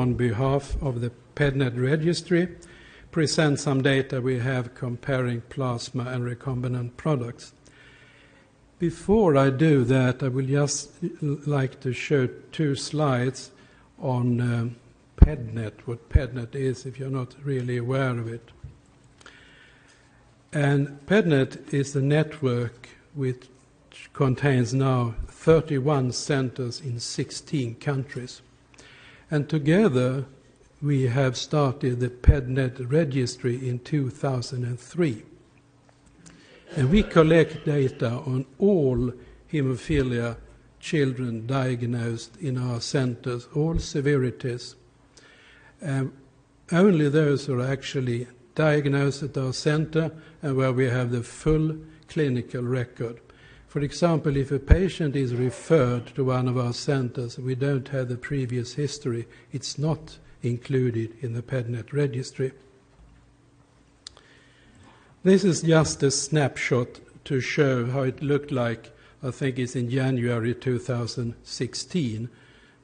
on behalf of the PedNet Registry, present some data we have comparing plasma and recombinant products. Before I do that, I will just like to show 2 slides on PedNet, what PedNet is, if you're not really aware of it. And PedNet is a network which contains now 31 centers in 16 countries. And together we have started the PedNet Registry in 2003. And we collect data on all hemophilia children diagnosed in our centers, all severities. Only those who are actually diagnosed at our center and where we have the full clinical record. For example, if a patient is referred to one of our centers, we don't have the previous history, it's not included in the PedNet registry. This is just a snapshot to show how it looked like, I think it's in January 2016.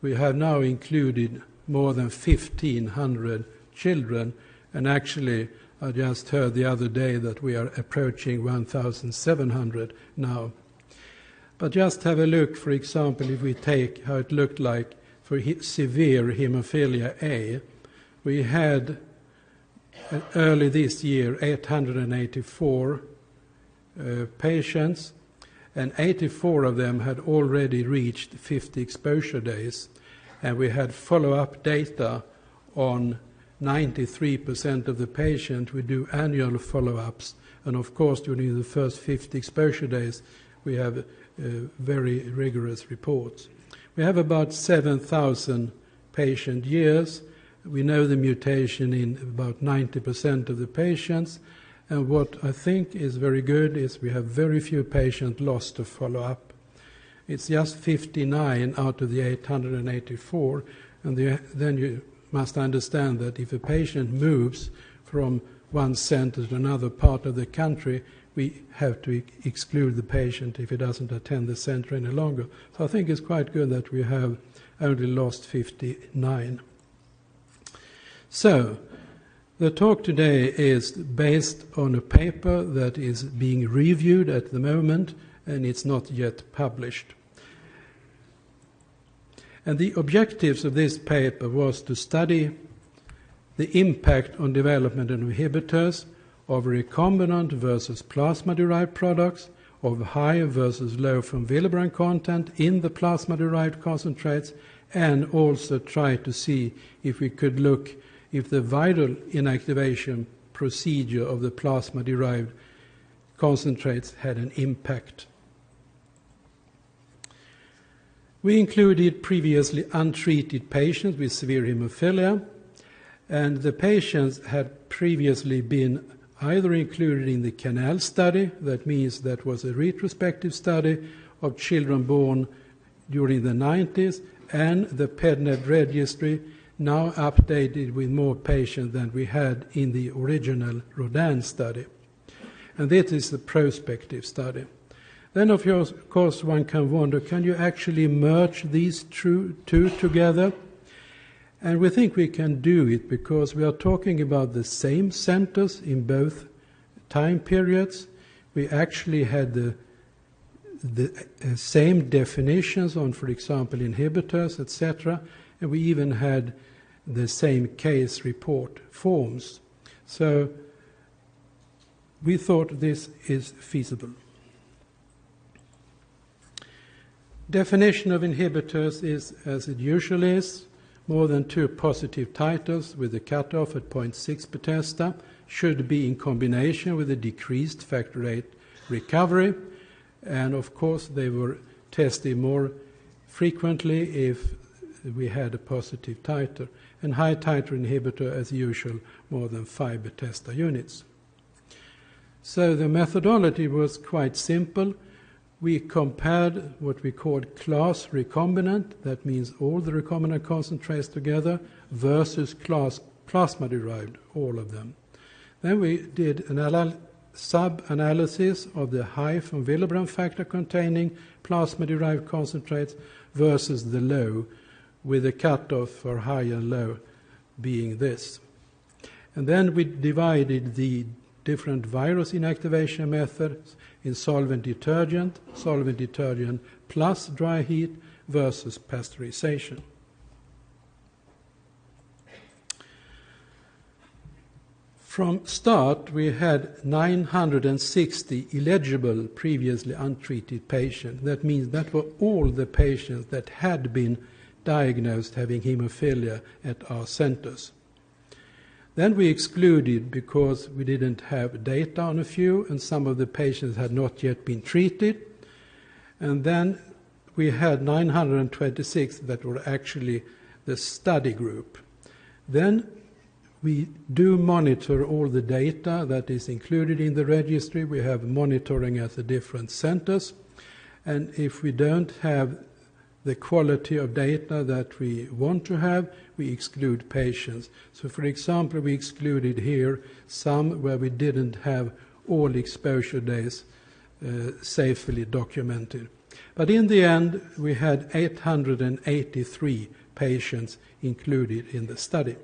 We have now included more than 1,500 children, and actually I just heard the other day that we are approaching 1,700 now. But just have a look, for example, if we take how it looked like for severe hemophilia A, we had early this year 884 patients, and 84 of them had already reached 50 exposure days, and we had follow-up data on 93% of the patients. We do annual follow-ups, and of course during the first 50 exposure days we have very rigorous reports. We have about 7,000 patient years. We know the mutation in about 90% of the patients, and what I think is very good is we have very few patients lost to follow-up. It's just 59 out of the 884, and then you must understand that if a patient moves from one center to another part of the country, we have to exclude the patient if he doesn't attend the center any longer. So I think it's quite good that we have only lost 59. So, the talk today is based on a paper that is being reviewed at the moment, and it's not yet published. And the objectives of this paper was to study the impact on development of inhibitors of recombinant versus plasma-derived products, of high versus low von Willebrand content in the plasma-derived concentrates, and also try to see if we could look if the viral inactivation procedure of the plasma-derived concentrates had an impact. We included previously untreated patients with severe hemophilia, and the patients had previously been either included in the CANAL study, that means that was a retrospective study of children born during the 90s, and the PedNet registry, now updated with more patients than we had in the original Rodin study. And this is the prospective study. Then, of course, one can wonder, can you actually merge these two together? And we think we can do it because we are talking about the same centers in both time periods. We actually had the same definitions on, for example, inhibitors, etc., and we even had the same case report forms. So we thought this is feasible. Definition of inhibitors is, as it usually is, more than 2 positive titers with a cutoff at 0.6 per testa should be in combination with a decreased factor VIII recovery, and of course they were tested more frequently if we had a positive titer, and high titer inhibitor as usual more than 5 Bethesda units. So the methodology was quite simple. We compared what we called class recombinant, that means all the recombinant concentrates together, versus class plasma-derived, all of them. Then we did an sub-analysis of the high von Willebrand factor containing plasma-derived concentrates versus the low with a cutoff for high and low being this. And then we divided the different virus inactivation methods in solvent detergent plus dry heat versus pasteurization. From start, we had 960 eligible previously untreated patients. That means that were all the patients that had been diagnosed having hemophilia at our centers. Then we excluded because we didn't have data on a few, and some of the patients had not yet been treated. And then we had 926 that were actually the study group. Then we do monitor all the data that is included in the registry. We have monitoring at the different centers. And if we don't have the quality of data that we want to have, we exclude patients. So, for example, we excluded here some where we didn't have all exposure days safely documented. But in the end, we had 883 patients included in the study.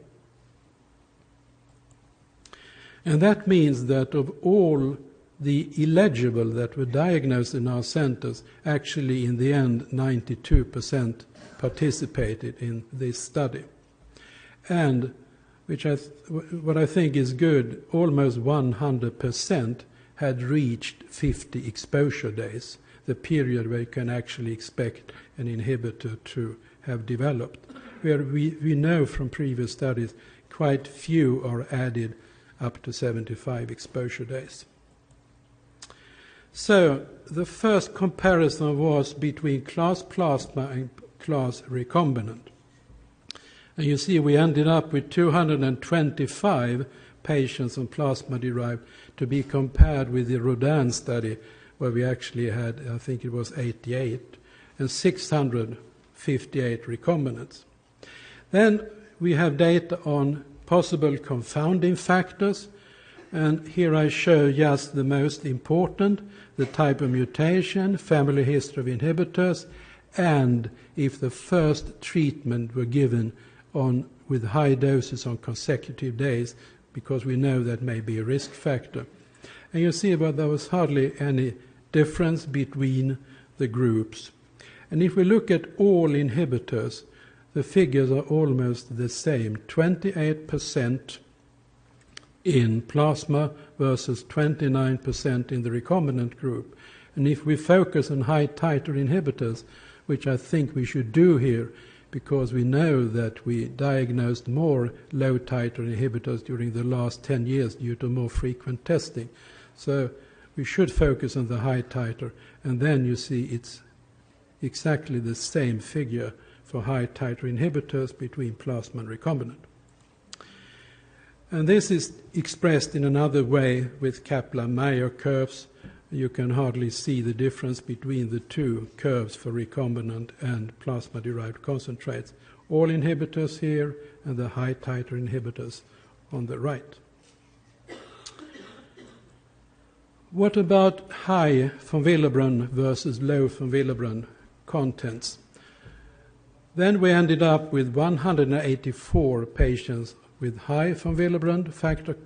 And that means that of all the eligible that were diagnosed in our centers, actually in the end 92% participated in this study. And what I think is good, almost 100% had reached 50 exposure days, the period where you can actually expect an inhibitor to have developed. Where we know from previous studies quite few are added up to 75 exposure days. So the first comparison was between class plasma and class recombinant. And you see we ended up with 225 patients on plasma-derived to be compared with the Rodin study where we actually had, I think it was 88, and 658 recombinants. Then we have data on possible confounding factors, and here I show just the most important, the type of mutation, family history of inhibitors, and if the first treatment were given with high doses on consecutive days, because we know that may be a risk factor. And you see that there was hardly any difference between the groups. And if we look at all inhibitors, the figures are almost the same, 28% in plasma versus 29% in the recombinant group. And if we focus on high titer inhibitors, which I think we should do here, because we know that we diagnosed more low titer inhibitors during the last 10 years due to more frequent testing. So we should focus on the high titer, and then you see it's exactly the same figure for high titer inhibitors between plasma and recombinant. And this is expressed in another way with Kaplan-Meier curves. You can hardly see the difference between the two curves for recombinant and plasma-derived concentrates. All inhibitors here and the high titer inhibitors on the right. What about high von Willebrand versus low von Willebrand contents? Then we ended up with 184 patients with high von Willebrand factor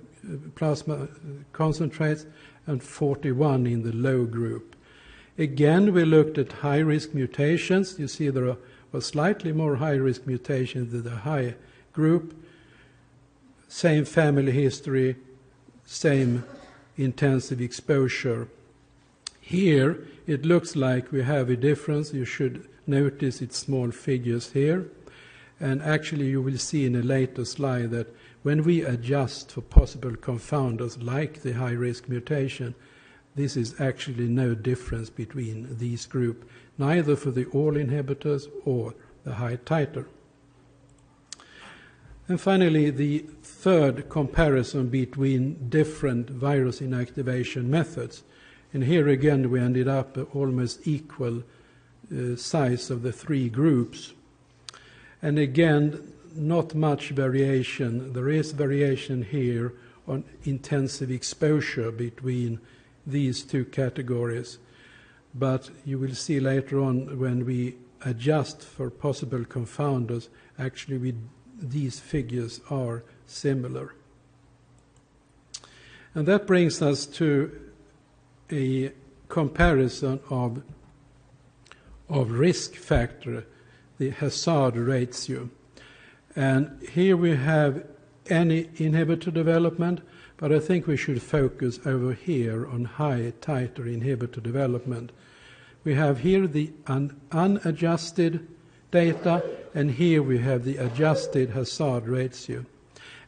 plasma concentrates and 41 in the low group. Again, we looked at high-risk mutations. You see there were slightly more high-risk mutations in the high group. Same family history, same intensive exposure. Here, it looks like we have a difference. You should notice its small figures here. And actually, you will see in a later slide that when we adjust for possible confounders like the high-risk mutation, this is actually no difference between these groups, neither for the all inhibitors or the high titer. And finally, the third comparison between different virus inactivation methods. And here again, we ended up at almost equal size of the three groups. And again, not much variation. There is variation here on intensive exposure between these two categories. But you will see later on when we adjust for possible confounders, actually these figures are similar. And that brings us to a comparison of risk factor, the hazard ratio. And here we have any inhibitor development, but I think we should focus over here on high titer inhibitor development. We have here the unadjusted data, and here we have the adjusted hazard ratio.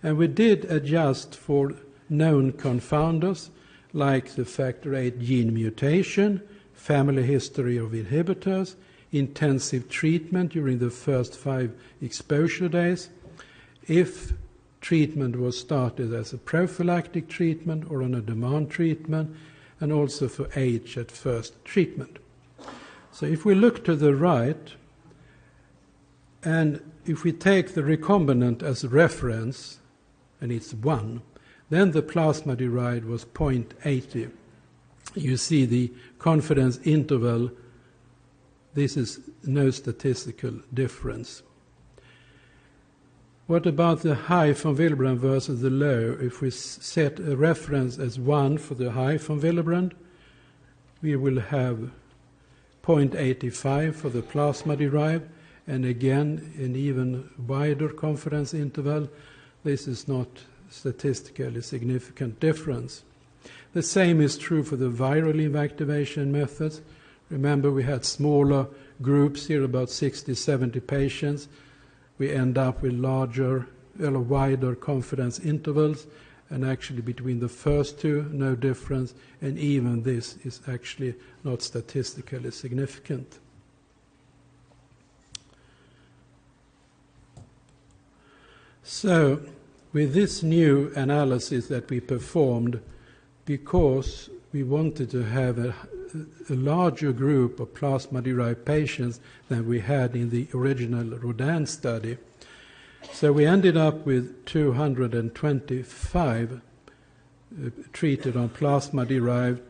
And we did adjust for known confounders, like the factor VIII gene mutation, family history of inhibitors, intensive treatment during the first 5 exposure days, if treatment was started as a prophylactic treatment or on a demand treatment, and also for age at first treatment. So if we look to the right, and if we take the recombinant as a reference, and it's 1, then the plasma-derived was 0.80. You see the confidence interval. This is no statistical difference. What about the high von Willebrand versus the low? If we set a reference as 1 for the high von Willebrand, we will have 0.85 for the plasma-derived, and again, an even wider confidence interval. This is not statistically significant difference. The same is true for the viral inactivation methods. Remember, we had smaller groups here, about 60, 70 patients. We end up with larger, wider confidence intervals, and actually between the first two, no difference, and even this is actually not statistically significant. So, with this new analysis that we performed, because we wanted to have a larger group of plasma-derived patients than we had in the original Rodin study, so we ended up with 225 treated on plasma-derived,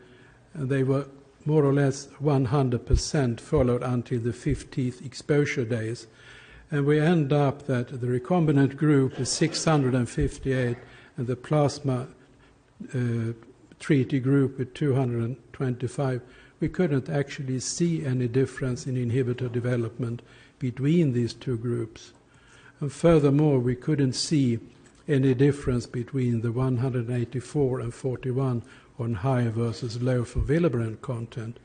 and they were more or less 100% followed until the 50th exposure days. And we end up that the recombinant group is 658, and the plasma treated group with 225. We couldn't actually see any difference in inhibitor development between these two groups. And furthermore, we couldn't see any difference between the 184 and 41 on high versus low von Willebrand content,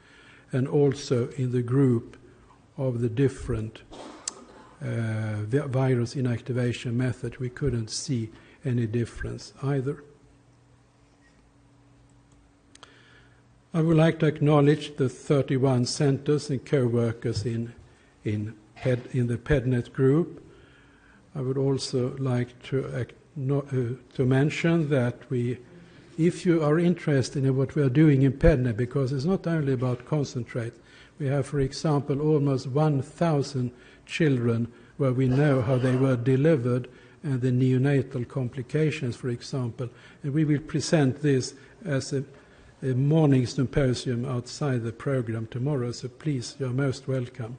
and also in the group of the different virus inactivation method, we couldn't see any difference either. I would like to acknowledge the 31 centers and co-workers in the PedNet group. I would also like to mention that if you are interested in what we are doing in PedNet, because it's not only about concentrate, we have, for example, almost 1,000 children where we know how they were delivered and the neonatal complications, for example. And we will present this as a morning symposium outside the program tomorrow, so please, you're most welcome.